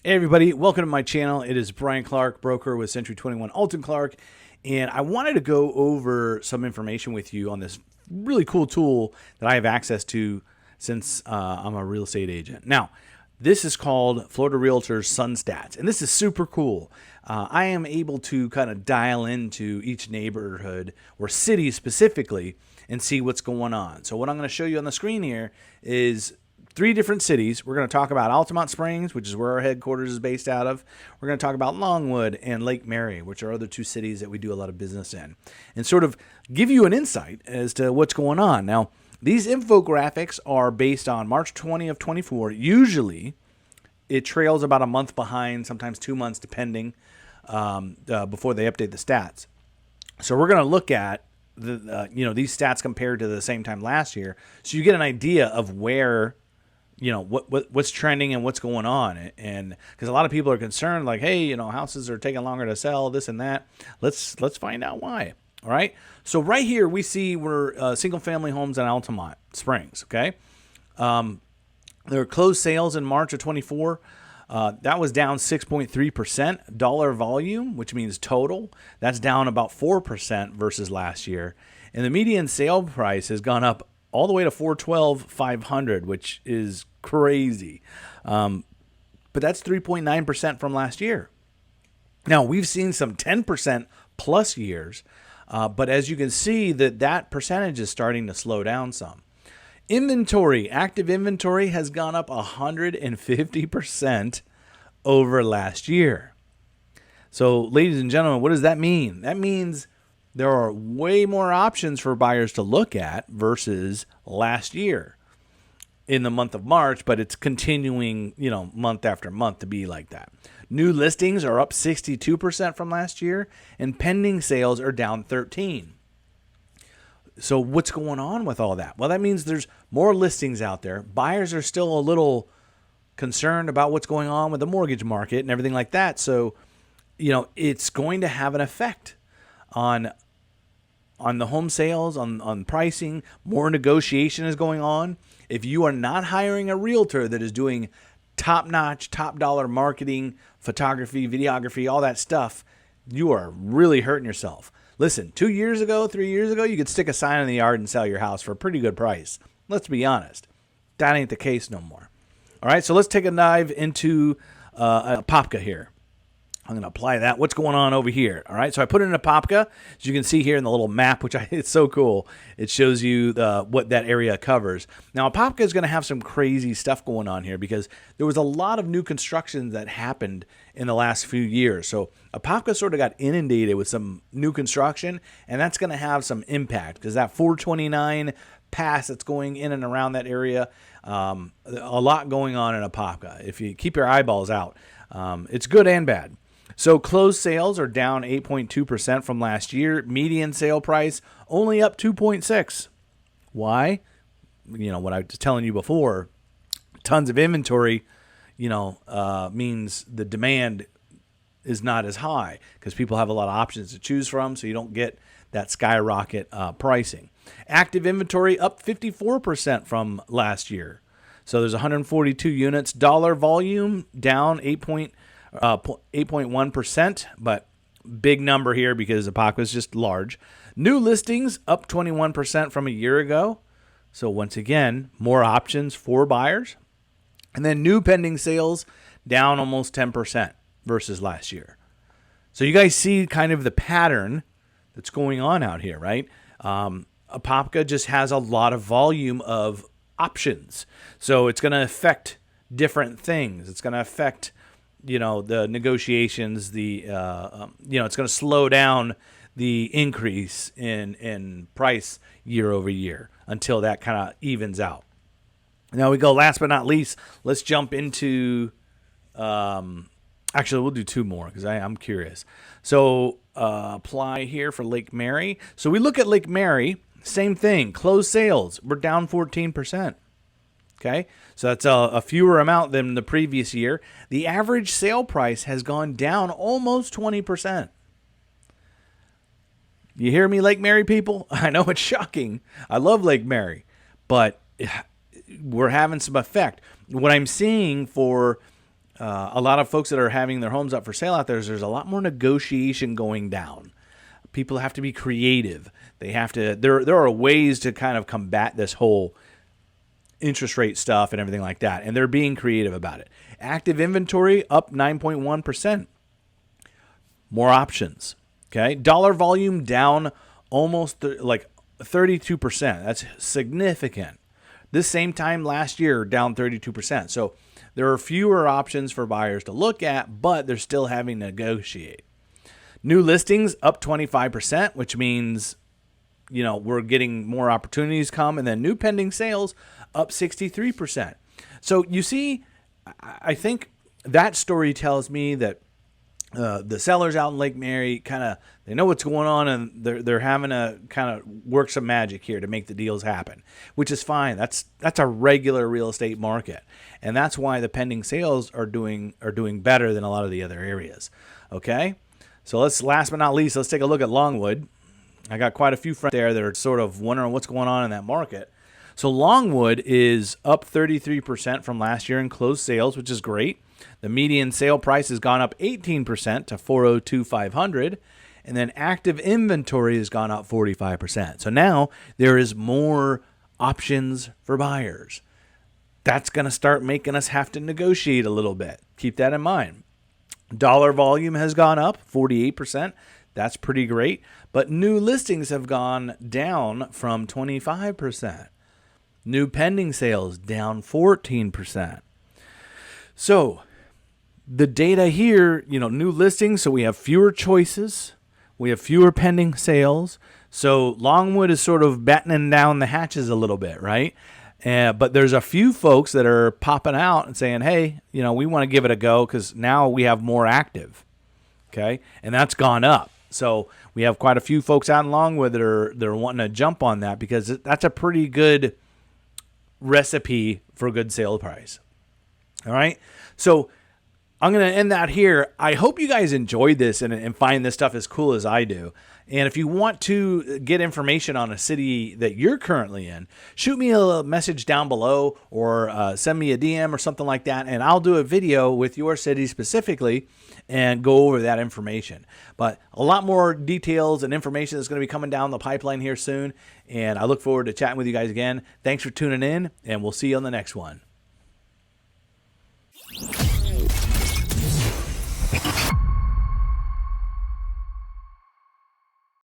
Hey everybody, welcome to my channel. It is Bryan Clark, broker with Century 21 Alton Clark, and I wanted to go over some information with you on this really cool tool that I have access to since I'm a real estate agent. Now, this is called Florida Realtors Sun Stats, and this is super cool. I am able to kind of dial into each neighborhood or city specifically and see what's going on. So what I'm going to show you on the screen here is 3 different cities. We're going to talk about Altamonte Springs, which is where our headquarters is based out of. We're going to talk about Longwood and Lake Mary, which are other 2 cities that we do a lot of business in, and sort of give you an insight as to what's going on. Now, these infographics are based on March 20 of 24. Usually, it trails about a month behind, sometimes 2 months, depending, before they update the stats. So we're going to look at these stats compared to the same time last year, so you get an idea of where what's trending and what's going on. And because a lot of people are concerned, like, hey, houses are taking longer to sell, this and that. Let's find out why. All right. So right here we see we're single family homes in Altamonte Springs. Okay. There were closed sales in March of 24. That was down 6.3%. Dollar volume, which means total, that's down about 4% versus last year. And the median sale price has gone up all the way to $412,500, which is crazy. But that's 3.9% from last year. Now, we've seen some 10% plus years, but as you can see, that percentage is starting to slow down some. Inventory, active inventory has gone up 150% over last year. So, ladies and gentlemen, what does that mean? That means there are way more options for buyers to look at versus last year in the month of March, but it's continuing, month after month to be like that. New listings are up 62% from last year, and pending sales are down 13%. So what's going on with all that? Well, that means there's more listings out there. Buyers are still a little concerned about what's going on with the mortgage market and everything like that. So, it's going to have an effect on the home sales, on pricing. More negotiation is going on. If you are not hiring a realtor that is doing top-notch, top-dollar marketing, photography, videography, all that stuff, you are really hurting yourself. Listen, 2 years ago, 3 years ago, you could stick a sign in the yard and sell your house for a pretty good price. Let's be honest. That ain't the case no more. All right, so let's take a dive into Apopka here. I'm going to apply that. What's going on over here? All right, so I put it in Apopka. As you can see here in the little map, it's so cool. It shows you what that area covers. Now, Apopka is going to have some crazy stuff going on here because there was a lot of new construction that happened in the last few years. So Apopka sort of got inundated with some new construction, and that's going to have some impact because that 429 pass that's going in and around that area, a lot going on in Apopka. If you keep your eyeballs out, it's good and bad. So closed sales are down 8.2% from last year. Median sale price only up 2.6%. Why? What I was telling you before, tons of inventory, means the demand is not as high because people have a lot of options to choose from, so you don't get that skyrocket pricing. Active inventory up 54% from last year. So there's 142 units. Dollar volume down 8.1%, but big number here because Apopka is just large. New listings up 21% from a year ago. So once again, more options for buyers. And then new pending sales down almost 10% versus last year. So you guys see kind of the pattern that's going on out here, right? Apopka just has a lot of volume of options. So it's going to affect different things. It's going to affect the negotiations, it's going to slow down the increase in price year over year until that kind of evens out. Now we go, last but not least, let's jump into, actually we'll do 2 more because I'm curious. So apply here for Lake Mary. So we look at Lake Mary, same thing, closed sales, we're down 14%. Okay, so that's a fewer amount than the previous year. The average sale price has gone down almost 20%. You hear me, Lake Mary people? I know it's shocking. I love Lake Mary, but we're having some effect. What I'm seeing for a lot of folks that are having their homes up for sale out there's a lot more negotiation going down. People have to be creative. They have to. There are ways to kind of combat this whole interest rate stuff and everything like that, and they're being creative about it. Active inventory up 9.1%. More options. Okay, dollar volume down almost like 32%. That's significant. This same time last year, down 32%. So there are fewer options for buyers to look at, but they're still having to negotiate. New listings up 25%, which means, we're getting more opportunities come. And then new pending sales up 63%. So you see, I think that story tells me that the sellers out in Lake Mary they know what's going on, and they're having to kind of work some magic here to make the deals happen, which is fine. That's a regular real estate market, and that's why the pending sales are doing better than a lot of the other areas. Okay, so last but not least, let's take a look at Longwood. I got quite a few friends there that are sort of wondering what's going on in that market. So Longwood is up 33% from last year in closed sales, which is great. The median sale price has gone up 18% to $402,500, and then active inventory has gone up 45%. So now there is more options for buyers. That's going to start making us have to negotiate a little bit. Keep that in mind. Dollar volume has gone up 48%. That's pretty great. But new listings have gone down from 25%. New pending sales down 14%. So the data here, new listings, so we have fewer choices. We have fewer pending sales. So Longwood is sort of battening down the hatches a little bit, right? But there's a few folks that are popping out and saying, hey, we want to give it a go because now we have more active. Okay? And that's gone up. So we have quite a few folks out in Longwood that are wanting to jump on that because that's a pretty good recipe for a good sale price. All right. So I'm going to end that here. I hope you guys enjoyed this and find this stuff as cool as I do. And if you want to get information on a city that you're currently in, shoot me a message down below or send me a DM or something like that, and I'll do a video with your city specifically and go over that information. But a lot more details and information is going to be coming down the pipeline here soon, and I look forward to chatting with you guys again. Thanks for tuning in, and we'll see you on the next one.